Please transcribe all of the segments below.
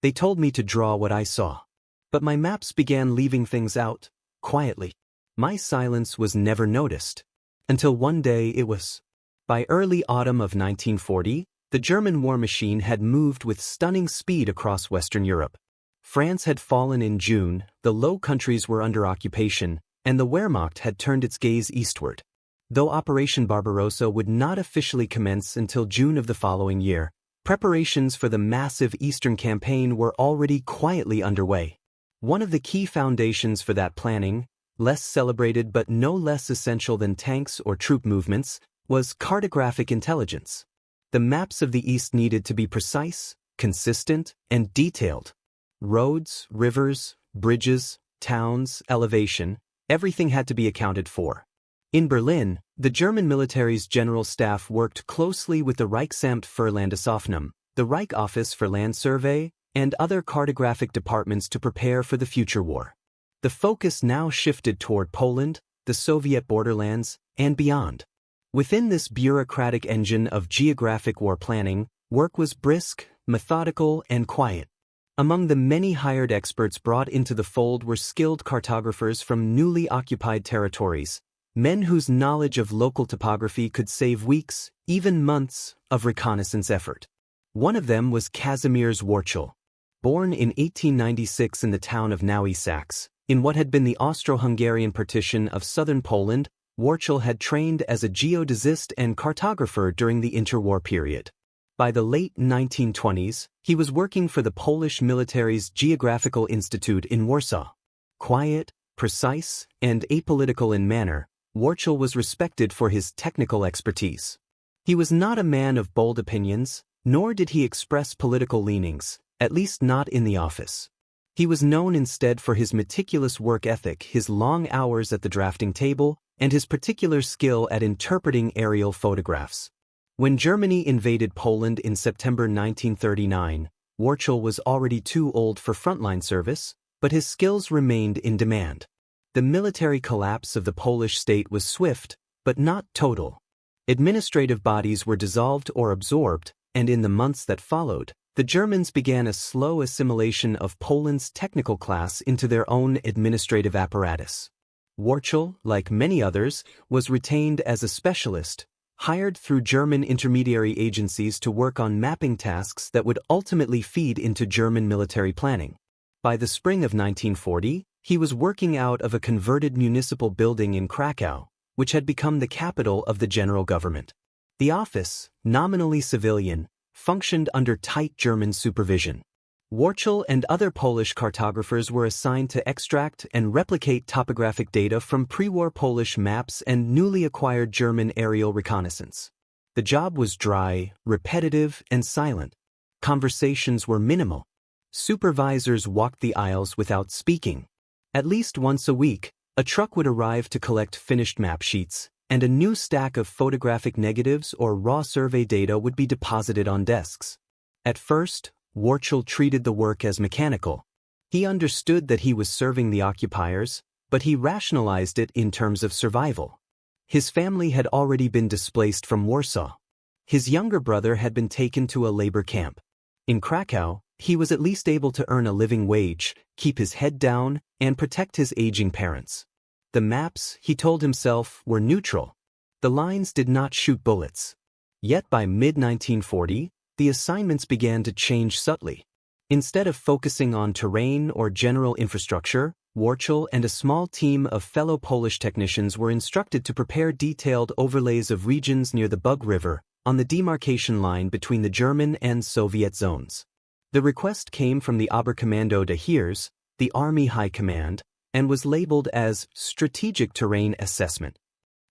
They told me to draw what I saw. But my maps began leaving things out, quietly. My silence was never noticed. Until one day it was. By early autumn of 1940, the German war machine had moved with stunning speed across Western Europe. France had fallen in June, the Low Countries were under occupation, and the Wehrmacht had turned its gaze eastward. Though Operation Barbarossa would not officially commence until June of the following year, preparations for the massive Eastern campaign were already quietly underway. One of the key foundations for that planning, less celebrated but no less essential than tanks or troop movements, was cartographic intelligence. The maps of the East needed to be precise, consistent, and detailed. Roads, rivers, bridges, towns, elevation, everything had to be accounted for. In Berlin, the German military's general staff worked closely with the Reichsamt für Landesaufnahme, the Reich Office for Land Survey, and other cartographic departments to prepare for the future war. The focus now shifted toward Poland, the Soviet borderlands, and beyond. Within this bureaucratic engine of geographic war planning, work was brisk, methodical, and quiet. Among the many hired experts brought into the fold were skilled cartographers from newly occupied territories, men whose knowledge of local topography could save weeks, even months, of reconnaissance effort. One of them was Kazimierz Wurzel. Born in 1896 in the town of Nowy Sachs, in what had been the Austro-Hungarian partition of southern Poland, Wurzel had trained as a geodesist and cartographer during the interwar period. By the late 1920s, he was working for the Polish military's Geographical Institute in Warsaw. Quiet, precise, and apolitical in manner, Wurzel was respected for his technical expertise. He was not a man of bold opinions, nor did he express political leanings, at least not in the office. He was known instead for his meticulous work ethic, his long hours at the drafting table, and his particular skill at interpreting aerial photographs. When Germany invaded Poland in September 1939, Wurzel was already too old for frontline service, but his skills remained in demand. The military collapse of the Polish state was swift, but not total. Administrative bodies were dissolved or absorbed, and in the months that followed, the Germans began a slow assimilation of Poland's technical class into their own administrative apparatus. Wurzel, like many others, was retained as a specialist, hired through German intermediary agencies to work on mapping tasks that would ultimately feed into German military planning. By the spring of 1940, he was working out of a converted municipal building in Krakow, which had become the capital of the general government. The office, nominally civilian, functioned under tight German supervision. Wurzel and other Polish cartographers were assigned to extract and replicate topographic data from pre-war Polish maps and newly acquired German aerial reconnaissance. The job was dry, repetitive, and silent. Conversations were minimal. Supervisors walked the aisles without speaking. At least once a week, a truck would arrive to collect finished map sheets, and a new stack of photographic negatives or raw survey data would be deposited on desks. At first, Wurzel treated the work as mechanical. He understood that he was serving the occupiers, but he rationalized it in terms of survival. His family had already been displaced from Warsaw. His younger brother had been taken to a labor camp. In Krakow, he was at least able to earn a living wage, keep his head down, and protect his aging parents. The maps, he told himself, were neutral. The lines did not shoot bullets. Yet by mid-1940, the assignments began to change subtly. Instead of focusing on terrain or general infrastructure, Wurzel and a small team of fellow Polish technicians were instructed to prepare detailed overlays of regions near the Bug River, on the demarcation line between the German and Soviet zones. The request came from the Oberkommando des Heers, the Army High Command, and was labeled as Strategic Terrain Assessment.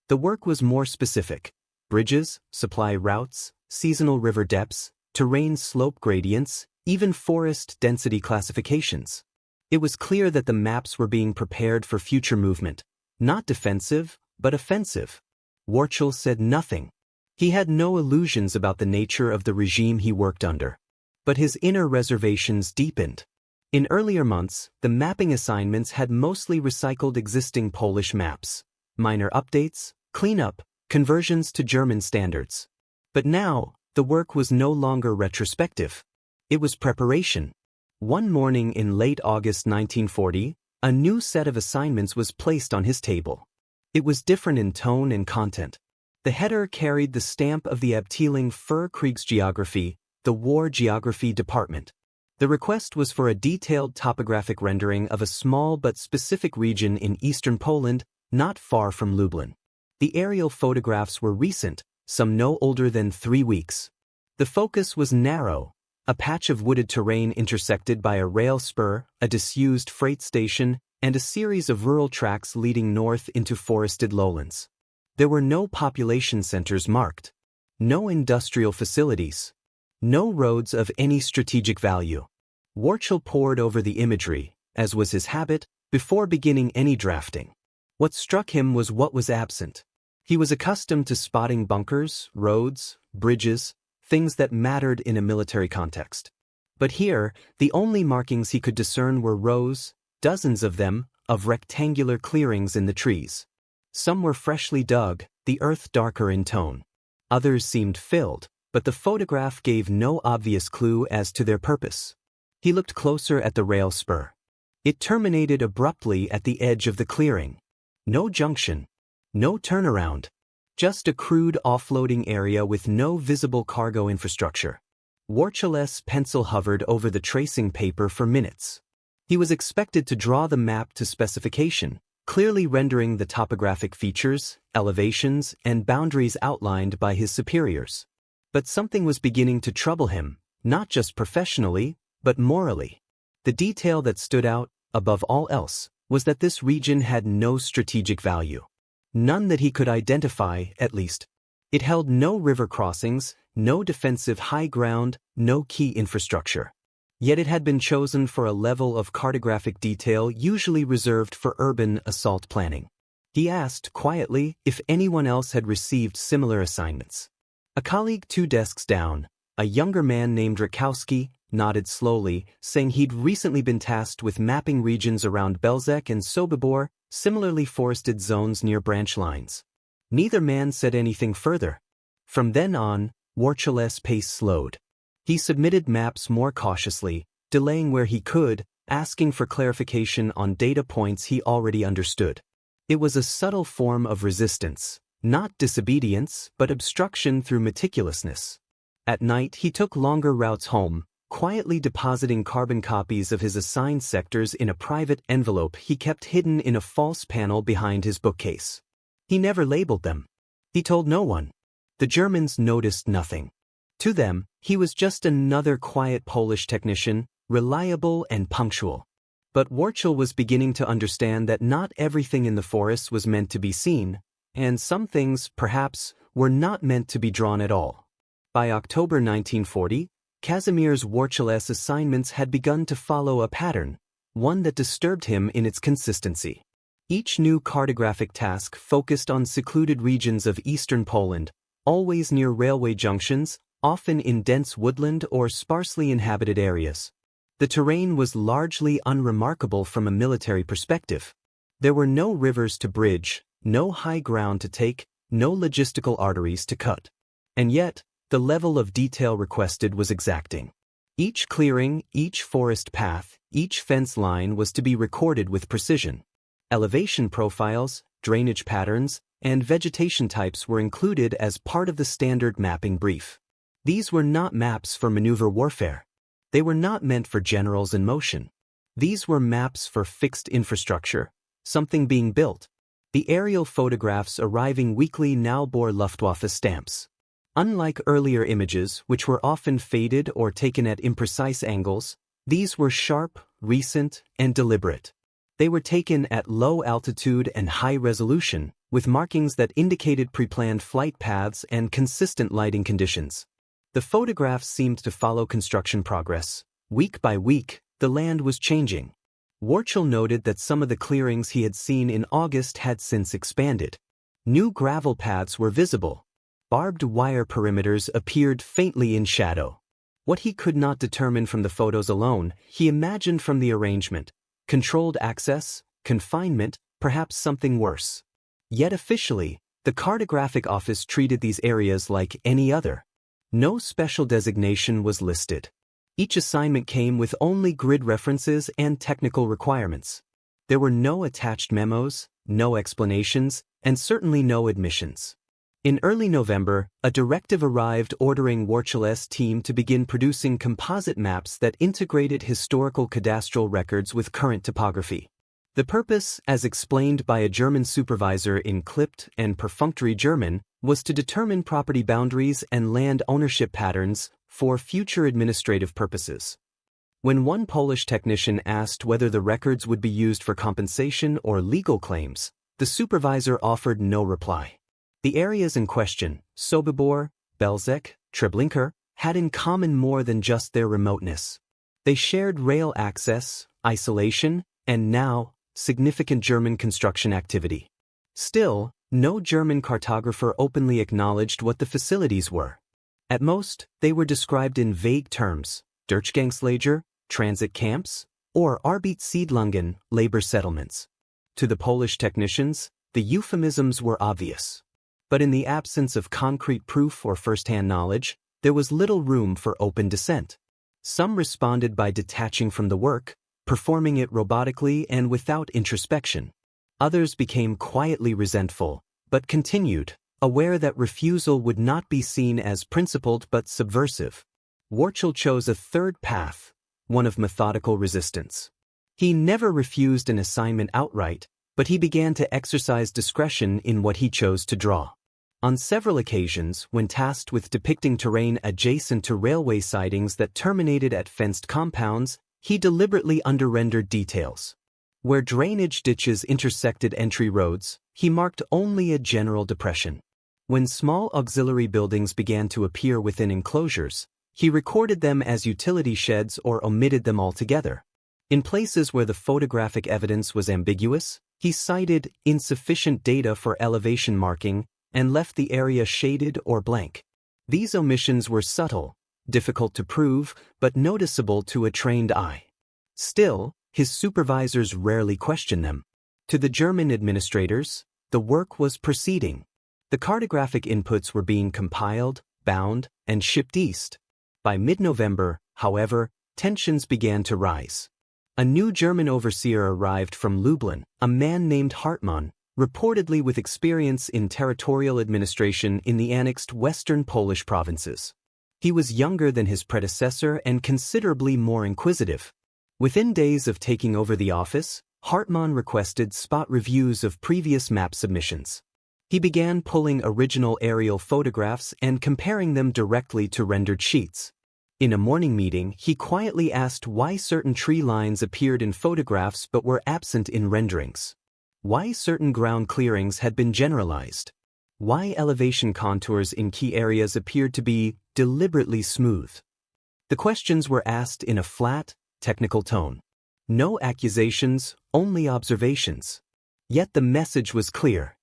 The work was more specific: bridges, supply routes, seasonal river depths, terrain slope gradients, even forest density classifications. It was clear that the maps were being prepared for future movement, not defensive, but offensive. Wurzel said nothing. He had no illusions about the nature of the regime he worked under. But his inner reservations deepened. In earlier months, the mapping assignments had mostly recycled existing Polish maps, minor updates, cleanup, conversions to German standards. But now, the work was no longer retrospective. It was preparation. One morning in late August 1940, a new set of assignments was placed on his table. It was different in tone and content. The header carried the stamp of the Abteilung für Kriegsgeografie, the War Geography Department. The request was for a detailed topographic rendering of a small but specific region in eastern Poland, not far from Lublin. The aerial photographs were recent, some no older than 3 weeks. The focus was narrow, a patch of wooded terrain intersected by a rail spur, a disused freight station, and a series of rural tracks leading north into forested lowlands. There were no population centers marked, no industrial facilities, no roads of any strategic value. Warchel pored over the imagery, as was his habit, before beginning any drafting. What struck him was what was absent. He was accustomed to spotting bunkers, roads, bridges, things that mattered in a military context. But here, the only markings he could discern were rows, dozens of them, of rectangular clearings in the trees. Some were freshly dug, the earth darker in tone. Others seemed filled, but the photograph gave no obvious clue as to their purpose. He looked closer at the rail spur. It terminated abruptly at the edge of the clearing. No junction, no turnaround, just a crude offloading area with no visible cargo infrastructure. Warchel's pencil hovered over the tracing paper for minutes. He was expected to draw the map to specification, clearly rendering the topographic features, elevations, and boundaries outlined by his superiors. But something was beginning to trouble him, not just professionally, but morally. The detail that stood out, above all else, was that this region had no strategic value. None that he could identify, at least. It held no river crossings, no defensive high ground, no key infrastructure. Yet it had been chosen for a level of cartographic detail usually reserved for urban assault planning. He asked, quietly, if anyone else had received similar assignments. A colleague 2 desks down, a younger man named Rakowski, nodded slowly, saying he'd recently been tasked with mapping regions around Belzec and Sobibor, similarly forested zones near branch lines. Neither man said anything further. From then on, Warchel's pace slowed. He submitted maps more cautiously, delaying where he could, asking for clarification on data points he already understood. It was a subtle form of resistance, not disobedience, but obstruction through meticulousness. At night he took longer routes home, quietly depositing carbon copies of his assigned sectors in a private envelope he kept hidden in a false panel behind his bookcase. He never labeled them. He told no one. The Germans noticed nothing. To them, he was just another quiet Polish technician, reliable and punctual. But Warchel was beginning to understand that not everything in the forests was meant to be seen, and some things, perhaps, were not meant to be drawn at all. By October 1940, Kazimierz Warchel's assignments had begun to follow a pattern, one that disturbed him in its consistency. Each new cartographic task focused on secluded regions of eastern Poland, always near railway junctions, often in dense woodland or sparsely inhabited areas. The terrain was largely unremarkable from a military perspective. There were no rivers to bridge, no high ground to take, no logistical arteries to cut. And yet, the level of detail requested was exacting. Each clearing, each forest path, each fence line was to be recorded with precision. Elevation profiles, drainage patterns, and vegetation types were included as part of the standard mapping brief. These were not maps for maneuver warfare. They were not meant for generals in motion. These were maps for fixed infrastructure, something being built. The aerial photographs arriving weekly now bore Luftwaffe stamps. Unlike earlier images, which were often faded or taken at imprecise angles, these were sharp, recent, and deliberate. They were taken at low altitude and high resolution, with markings that indicated pre-planned flight paths and consistent lighting conditions. The photographs seemed to follow construction progress. Week by week, the land was changing. Warchel noted that some of the clearings he had seen in August had since expanded. New gravel paths were visible. Barbed wire perimeters appeared faintly in shadow. What he could not determine from the photos alone, he imagined from the arrangement. Controlled access, confinement, perhaps something worse. Yet officially, the Cartographic Office treated these areas like any other. No special designation was listed. Each assignment came with only grid references and technical requirements. There were no attached memos, no explanations, and certainly no admissions. In early November, a directive arrived ordering Warchel's team to begin producing composite maps that integrated historical cadastral records with current topography. The purpose, as explained by a German supervisor in clipped and perfunctory German, was to determine property boundaries and land ownership patterns for future administrative purposes. When one Polish technician asked whether the records would be used for compensation or legal claims, the supervisor offered no reply. The areas in question, Sobibor, Belzec, Treblinka, had in common more than just their remoteness. They shared rail access, isolation, and now, significant German construction activity. Still, no German cartographer openly acknowledged what the facilities were. At most, they were described in vague terms: Durchgangslager, transit camps, or Arbeitssiedlungen, labor settlements. To the Polish technicians, the euphemisms were obvious. But in the absence of concrete proof or first-hand knowledge, there was little room for open dissent. Some responded by detaching from the work, performing it robotically and without introspection. Others became quietly resentful, but continued, aware that refusal would not be seen as principled but subversive. Warchel chose a third path, one of methodical resistance. He never refused an assignment outright, but he began to exercise discretion in what he chose to draw. On several occasions, when tasked with depicting terrain adjacent to railway sidings that terminated at fenced compounds, he deliberately underrendered details. Where drainage ditches intersected entry roads, he marked only a general depression. When small auxiliary buildings began to appear within enclosures, he recorded them as utility sheds or omitted them altogether. In places where the photographic evidence was ambiguous, he cited insufficient data for elevation marking and left the area shaded or blank. These omissions were subtle, difficult to prove, but noticeable to a trained eye. Still, his supervisors rarely questioned them. To the German administrators, the work was proceeding. The cartographic inputs were being compiled, bound, and shipped east. By mid-November, however, tensions began to rise. A new German overseer arrived from Lublin, a man named Hartmann, reportedly with experience in territorial administration in the annexed western Polish provinces. He was younger than his predecessor and considerably more inquisitive. Within days of taking over the office, Hartmann requested spot reviews of previous map submissions. He began pulling original aerial photographs and comparing them directly to rendered sheets. In a morning meeting, he quietly asked why certain tree lines appeared in photographs but were absent in renderings. Why certain ground clearings had been generalized. Why elevation contours in key areas appeared to be deliberately smooth. The questions were asked in a flat, technical tone. No accusations, only observations. Yet the message was clear.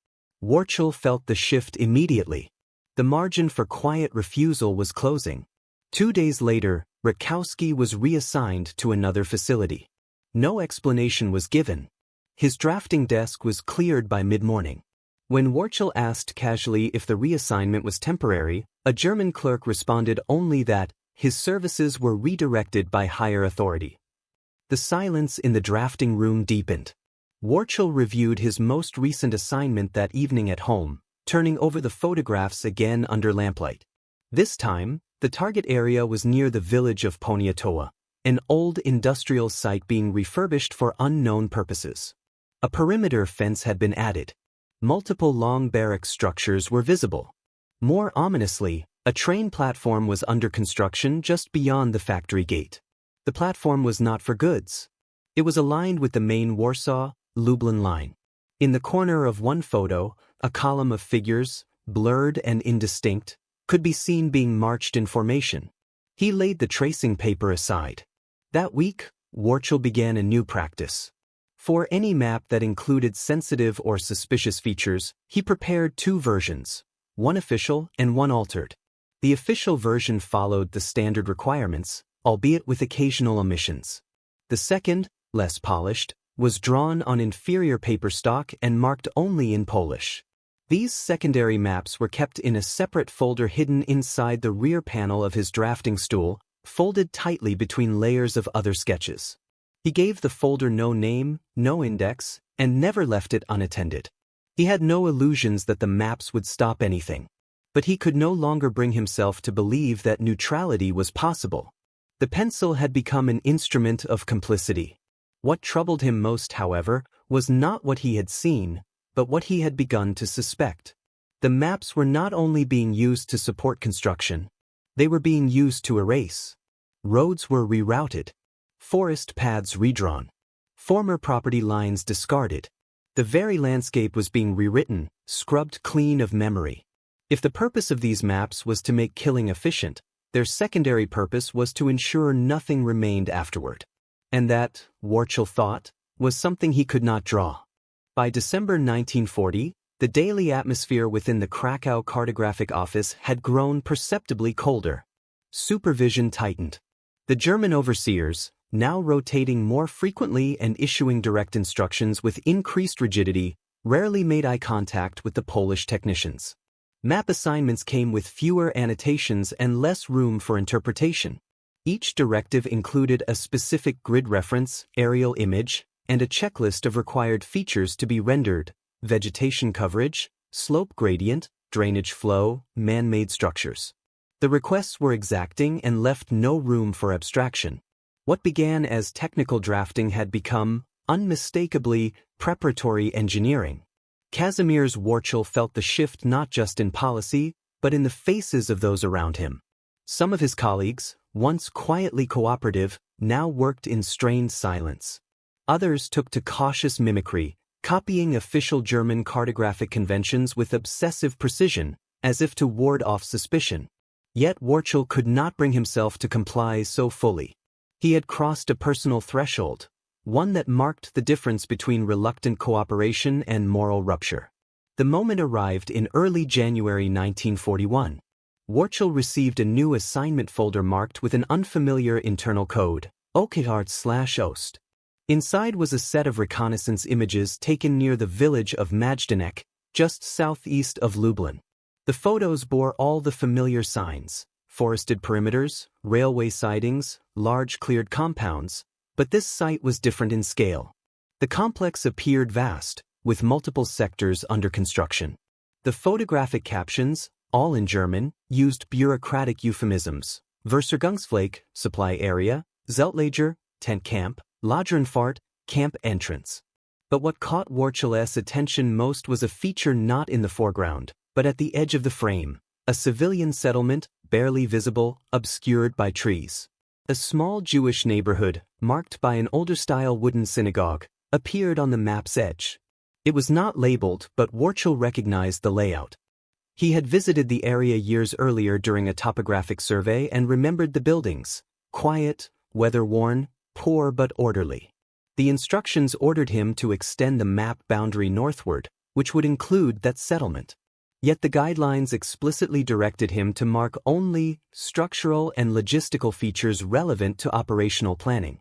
Warchel felt the shift immediately. The margin for quiet refusal was closing. 2 days later, Rakowski was reassigned to another facility. No explanation was given. His drafting desk was cleared by mid-morning. When Warchel asked casually if the reassignment was temporary, a German clerk responded only that his services were redirected by higher authority. The silence in the drafting room deepened. Warchel reviewed his most recent assignment that evening at home, turning over the photographs again under lamplight. This time, the target area was near the village of Poniatowa, an old industrial site being refurbished for unknown purposes. A perimeter fence had been added. Multiple long barrack structures were visible. More ominously, a train platform was under construction just beyond the factory gate. The platform was not for goods. It was aligned with the main Warsaw-Lublin line. In the corner of one photo, a column of figures, blurred and indistinct, could be seen being marched in formation. He laid the tracing paper aside. That week, Warchel began a new practice. For any map that included sensitive or suspicious features, he prepared 2 versions, one official and one altered. The official version followed the standard requirements, albeit with occasional omissions. The second, less polished, was drawn on inferior paper stock and marked only in Polish. These secondary maps were kept in a separate folder hidden inside the rear panel of his drafting stool, folded tightly between layers of other sketches. He gave the folder no name, no index, and never left it unattended. He had no illusions that the maps would stop anything. But he could no longer bring himself to believe that neutrality was possible. The pencil had become an instrument of complicity. What troubled him most, however, was not what he had seen, but what he had begun to suspect. The maps were not only being used to support construction, they were being used to erase. Roads were rerouted, forest paths redrawn, former property lines discarded. The very landscape was being rewritten, scrubbed clean of memory. If the purpose of these maps was to make killing efficient, their secondary purpose was to ensure nothing remained afterward. And that, Warchel thought, was something he could not draw. By December 1940, the daily atmosphere within the Krakow cartographic office had grown perceptibly colder. Supervision tightened. The German overseers, now rotating more frequently and issuing direct instructions with increased rigidity, rarely made eye contact with the Polish technicians. Map assignments came with fewer annotations and less room for interpretation. Each directive included a specific grid reference, aerial image, and a checklist of required features to be rendered: vegetation coverage, slope gradient, drainage flow, man-made structures. The requests were exacting and left no room for abstraction. What began as technical drafting had become, unmistakably, preparatory engineering. Kazimierz Warchel felt the shift not just in policy, but in the faces of those around him. Some of his colleagues, once quietly cooperative, now worked in strained silence. Others took to cautious mimicry, copying official German cartographic conventions with obsessive precision, as if to ward off suspicion. Yet Warchel could not bring himself to comply so fully. He had crossed a personal threshold, one that marked the difference between reluctant cooperation and moral rupture. The moment arrived in early January 1941. Warchel received a new assignment folder marked with an unfamiliar internal code, OKHart/OST. Inside was a set of reconnaissance images taken near the village of Majdanek, just southeast of Lublin. The photos bore all the familiar signs: forested perimeters, railway sidings, large cleared compounds, but this site was different in scale. The complex appeared vast, with multiple sectors under construction. The photographic captions, all in German, used bureaucratic euphemisms: Versorgungsfläche, supply area; Zeltlager, tent camp; Lageranfahrt, camp entrance. But what caught Warchel's attention most was a feature not in the foreground, but at the edge of the frame: a civilian settlement, barely visible, obscured by trees. A small Jewish neighborhood, marked by an older-style wooden synagogue, appeared on the map's edge. It was not labeled, but Warchel recognized the layout. He had visited the area years earlier during a topographic survey and remembered the buildings: quiet, weather-worn, poor but orderly. The instructions ordered him to extend the map boundary northward, which would include that settlement. Yet the guidelines explicitly directed him to mark only structural and logistical features relevant to operational planning.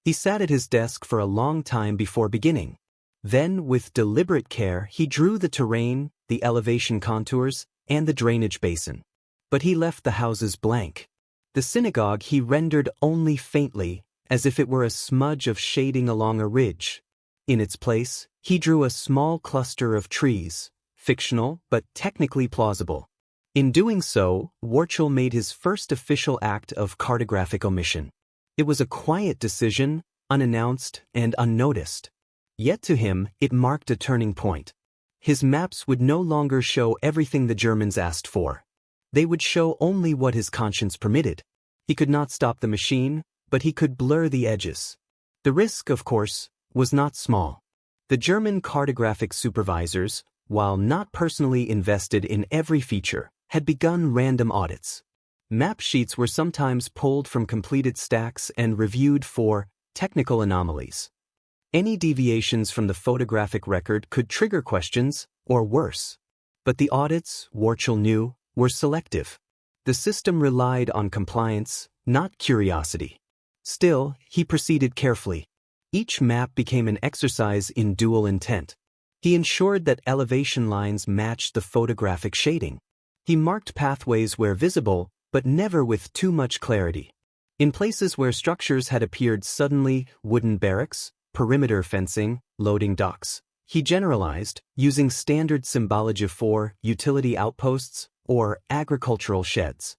He sat at his desk for a long time before beginning. Then, with deliberate care, he drew the terrain, the elevation contours, and the drainage basin. But he left the houses blank. The synagogue he rendered only faintly, as if it were a smudge of shading along a ridge. In its place, he drew a small cluster of trees, fictional but technically plausible. In doing so, Warchel made his first official act of cartographic omission. It was a quiet decision, unannounced and unnoticed. Yet to him, it marked a turning point. His maps would no longer show everything the Germans asked for. They would show only what his conscience permitted. He could not stop the machine, but he could blur the edges. The risk, of course, was not small. The German cartographic supervisors, while not personally invested in every feature, had begun random audits. Map sheets were sometimes pulled from completed stacks and reviewed for technical anomalies. Any deviations from the photographic record could trigger questions, or worse. But the audits, Warchel knew, were selective. The system relied on compliance, not curiosity. Still, he proceeded carefully. Each map became an exercise in dual intent. He ensured that elevation lines matched the photographic shading. He marked pathways where visible, but never with too much clarity. In places where structures had appeared suddenly, wooden barracks, perimeter fencing, loading docks, he generalized, using standard symbology for utility outposts or agricultural sheds.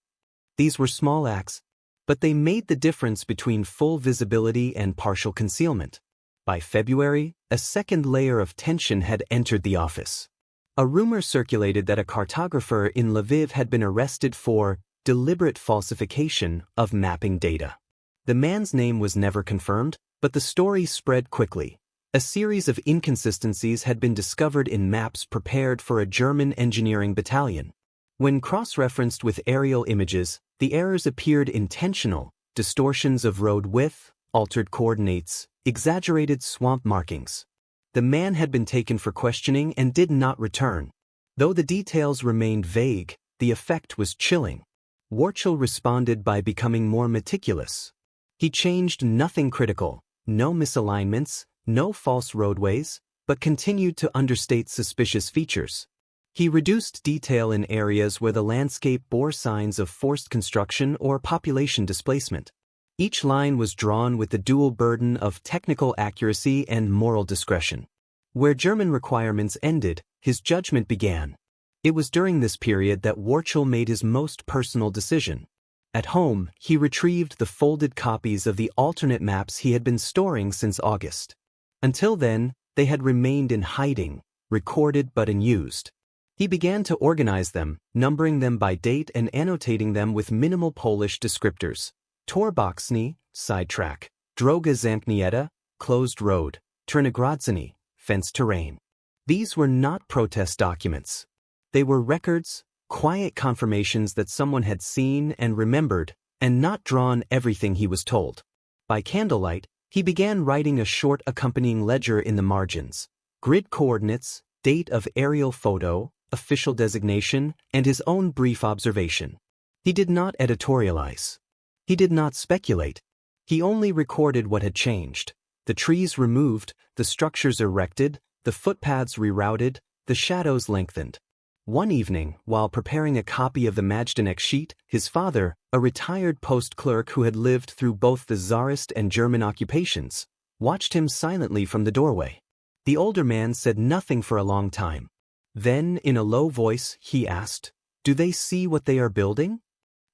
These were small acts, but they made the difference between full visibility and partial concealment. By February, a second layer of tension had entered the office. A rumor circulated that a cartographer in Lviv had been arrested for deliberate falsification of mapping data. The man's name was never confirmed, but the story spread quickly. A series of inconsistencies had been discovered in maps prepared for a German engineering battalion. When cross-referenced with aerial images, the errors appeared intentional: distortions of road width, altered coordinates, exaggerated swamp markings. The man had been taken for questioning and did not return. Though the details remained vague, the effect was chilling. Warchel responded by becoming more meticulous. He changed nothing critical, no misalignments, no false roadways, but continued to understate suspicious features. He reduced detail in areas where the landscape bore signs of forced construction or population displacement. Each line was drawn with the dual burden of technical accuracy and moral discretion. Where German requirements ended, his judgment began. It was during this period that Warchel made his most personal decision. At home, he retrieved the folded copies of the alternate maps he had been storing since August. Until then, they had remained in hiding, recorded but unused. He began to organize them, numbering them by date and annotating them with minimal Polish descriptors: Torboczny, sidetrack; Droga zamknięta, closed road; Czernogrodziny, fenced terrain. These were not protest documents. They were records, quiet confirmations that someone had seen and remembered, and not drawn everything he was told. By candlelight, he began writing a short accompanying ledger in the margins: grid coordinates, date of aerial photo, official designation, and his own brief observation. He did not editorialize. He did not speculate. He only recorded what had changed: the trees removed, the structures erected, the footpaths rerouted, the shadows lengthened. One evening, while preparing a copy of the Majdanek sheet, his father, a retired post clerk who had lived through both the Tsarist and German occupations, watched him silently from the doorway. The older man said nothing for a long time. Then, in a low voice, he asked, "Do they see what they are building?"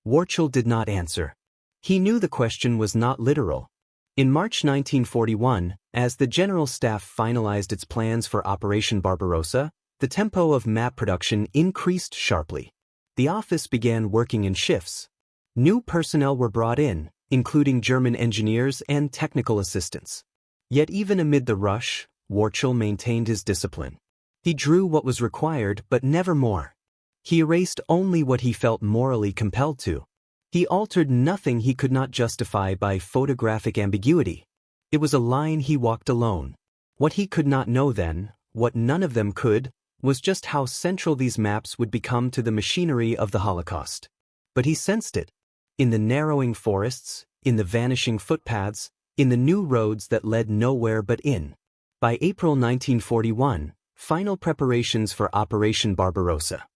Warchel did not answer. He knew the question was not literal. In March 1941, as the General Staff finalized its plans for Operation Barbarossa, the tempo of map production increased sharply. The office began working in shifts. New personnel were brought in, including German engineers and technical assistants. Yet even amid the rush, Warchel maintained his discipline. He drew what was required, but never more. He erased only what he felt morally compelled to. He altered nothing he could not justify by photographic ambiguity. It was a line he walked alone. What he could not know then, what none of them could, was just how central these maps would become to the machinery of the Holocaust. But he sensed it. In the narrowing forests, in the vanishing footpaths, in the new roads that led nowhere but in. By April 1941, final preparations for Operation Barbarossa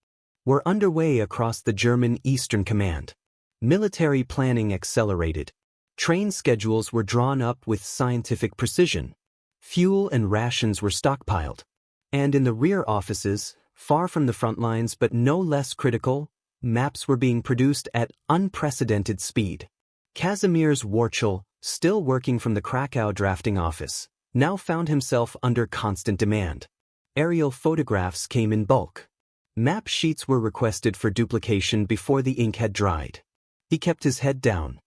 were underway across the German Eastern Command. Military planning accelerated. Train schedules were drawn up with scientific precision. Fuel and rations were stockpiled. And in the rear offices, far from the front lines but no less critical, maps were being produced at unprecedented speed. Kazimierz Warchel, still working from the Krakow drafting office, now found himself under constant demand. Aerial photographs came in bulk. Map sheets were requested for duplication before the ink had dried. He kept his head down.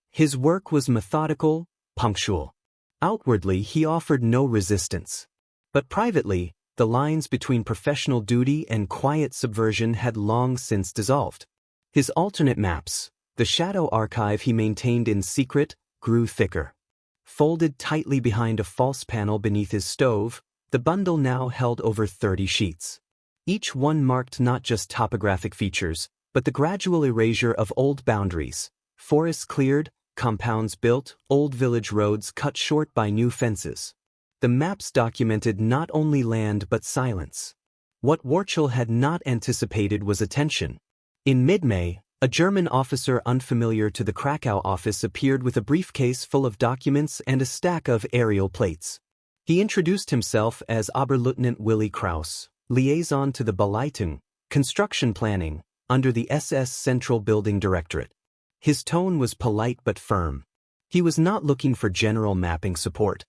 His work was methodical, punctual. Outwardly, he offered no resistance. But privately, the lines between professional duty and quiet subversion had long since dissolved. His alternate maps, the shadow archive he maintained in secret, grew thicker. Folded tightly behind a false panel beneath his stove, the bundle now held over 30 sheets. Each one marked not just topographic features, but the gradual erasure of old boundaries: forests cleared, compounds built, old village roads cut short by new fences. The maps documented not only land but silence. What Warchel had not anticipated was attention. In mid-May, A German officer unfamiliar to the Krakow office appeared with a briefcase full of documents and a stack of aerial plates. He introduced himself as Oberleutnant Willi Kraus, liaison to the Bauleitung, construction planning, under the SS Central Building Directorate. His tone was polite but firm. He was not looking for general mapping support.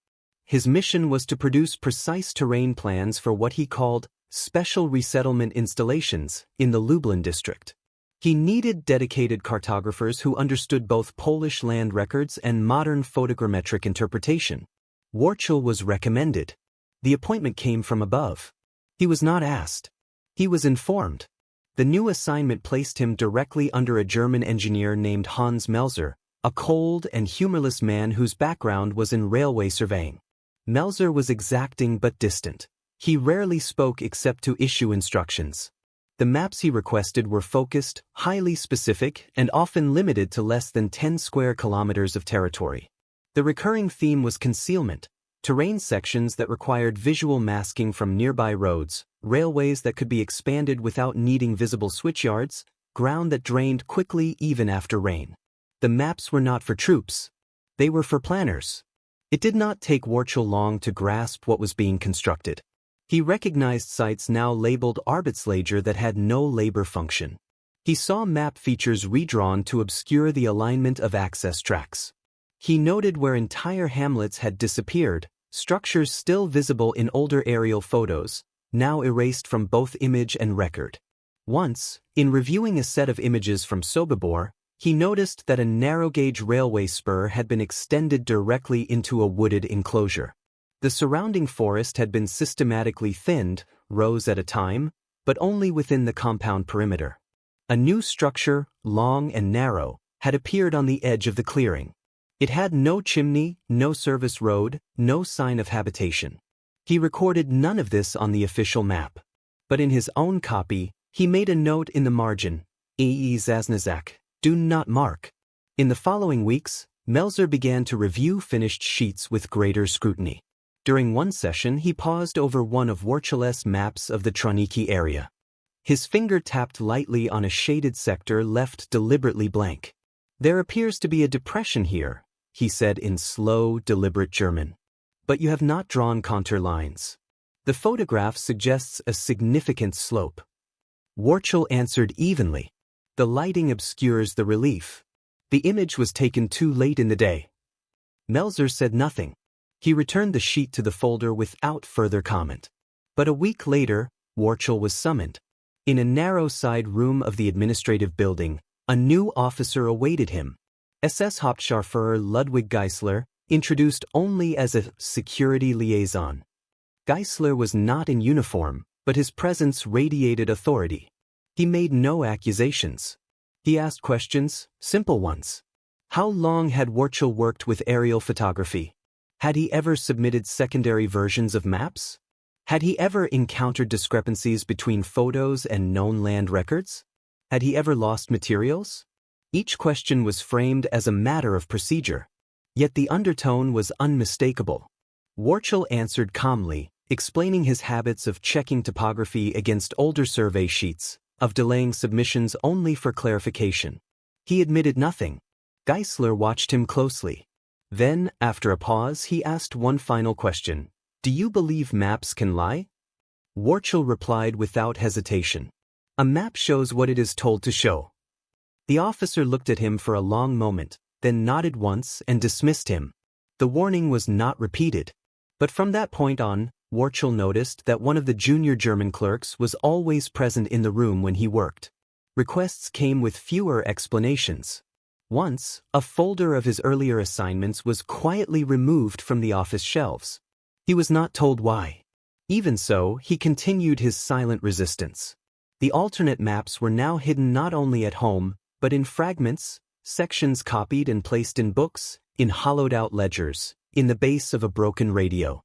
His mission was to produce precise terrain plans for what he called special resettlement installations in the Lublin district. He needed dedicated cartographers who understood both Polish land records and modern photogrammetric interpretation. Warchel was recommended. The appointment came from above. He was not asked. He was informed. The new assignment placed him directly under a German engineer named Hans Melzer, a cold and humorless man whose background was in railway surveying. Melzer was exacting but distant. He rarely spoke except to issue instructions. The maps he requested were focused, highly specific, and often limited to less than 10 square kilometers of territory. The recurring theme was concealment, terrain sections that required visual masking from nearby roads, railways that could be expanded without needing visible switchyards, ground that drained quickly even after rain. The maps were not for troops. They were for planners. It did not take Warchel long to grasp what was being constructed. He recognized sites now labeled Arbeitslager that had no labor function. He saw map features redrawn to obscure the alignment of access tracks. He noted where entire hamlets had disappeared, structures still visible in older aerial photos, now erased from both image and record. Once, in reviewing a set of images from Sobibor, he noticed that a narrow-gauge railway spur had been extended directly into a wooded enclosure. The surrounding forest had been systematically thinned, rows at a time, but only within the compound perimeter. A new structure, long and narrow, had appeared on the edge of the clearing. It had no chimney, no service road, no sign of habitation. He recorded none of this on the official map. But in his own copy, he made a note in the margin, E. Zasnazak, do not mark. In the following weeks, Melzer began to review finished sheets with greater scrutiny. During one session, he paused over one of Warchel's maps of the Troniki area. His finger tapped lightly on a shaded sector left deliberately blank. There appears to be a depression here, he said in slow, deliberate German. But you have not drawn contour lines. The photograph suggests a significant slope. Warchel answered evenly. The lighting obscures the relief. The image was taken too late in the day. Melzer said nothing. He returned the sheet to the folder without further comment. But a week later, Warchel was summoned. In a narrow side room of the administrative building, a new officer awaited him. SS Hauptscharführer Ludwig Geisler, introduced only as a security liaison. Geisler was not in uniform, but his presence radiated authority. He made no accusations. He asked questions, simple ones. How long had Warchel worked with aerial photography? Had he ever submitted secondary versions of maps? Had he ever encountered discrepancies between photos and known land records? Had he ever lost materials? Each question was framed as a matter of procedure. Yet the undertone was unmistakable. Warchel answered calmly, explaining his habits of checking topography against older survey sheets, of delaying submissions only for clarification. He admitted nothing. Geisler watched him closely. Then, after a pause, he asked one final question. Do you believe maps can lie? Warchel replied without hesitation. A map shows what it is told to show. The officer looked at him for a long moment, then nodded once and dismissed him. The warning was not repeated. But from that point on, Warchel noticed that one of the junior German clerks was always present in the room when he worked. Requests came with fewer explanations. Once, a folder of his earlier assignments was quietly removed from the office shelves. He was not told why. Even so, he continued his silent resistance. The alternate maps were now hidden not only at home, but in fragments, sections copied and placed in books, in hollowed-out ledgers, in the base of a broken radio.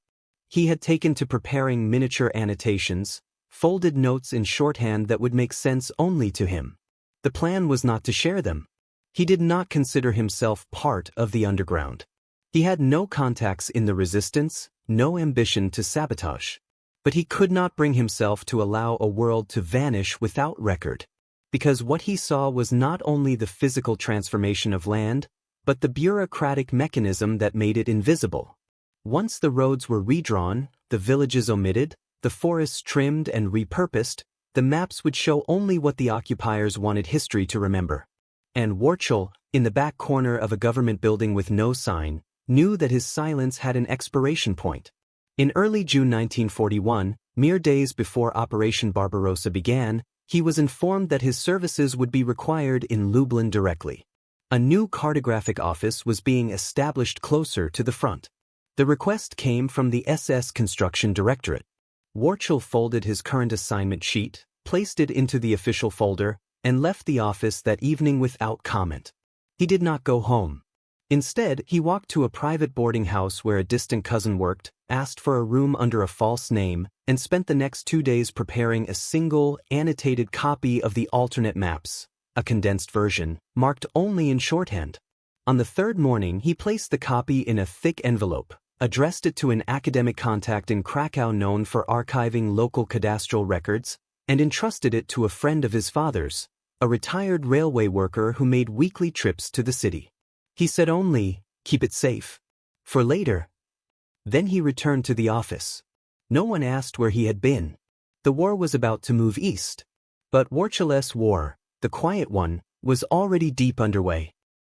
He had taken to preparing miniature annotations, folded notes in shorthand that would make sense only to him. The plan was not to share them. He did not consider himself part of the underground. He had no contacts in the resistance, no ambition to sabotage. But he could not bring himself to allow a world to vanish without record. because what he saw was not only the physical transformation of land, but the bureaucratic mechanism that made it invisible. Once the roads were redrawn, the villages omitted, the forests trimmed and repurposed, the maps would show only what the occupiers wanted history to remember. And Warchel, in the back corner of a government building with no sign, knew that his silence had an expiration point. In early June 1941, mere days before Operation Barbarossa began, he was informed that his services would be required in Lublin directly. A new cartographic office was being established closer to the front. The request came from the SS Construction Directorate. Warchel folded his current assignment sheet, placed it into the official folder, and left the office that evening without comment. He did not go home. Instead, he walked to a private boarding house where a distant cousin worked, asked for a room under a false name, and spent the next 2 days preparing a single, annotated copy of the alternate maps, a condensed version, marked only in shorthand. On the third morning, he placed the copy in a thick envelope, addressed it to an academic contact in Krakow known for archiving local cadastral records, and entrusted it to a friend of his father's, a retired railway worker who made weekly trips to the city. He said only, "Keep it safe. For later." Then he returned to the office. No one asked where he had been. The war was about to move east. But Warchel's war, the quiet one, was already deep underway.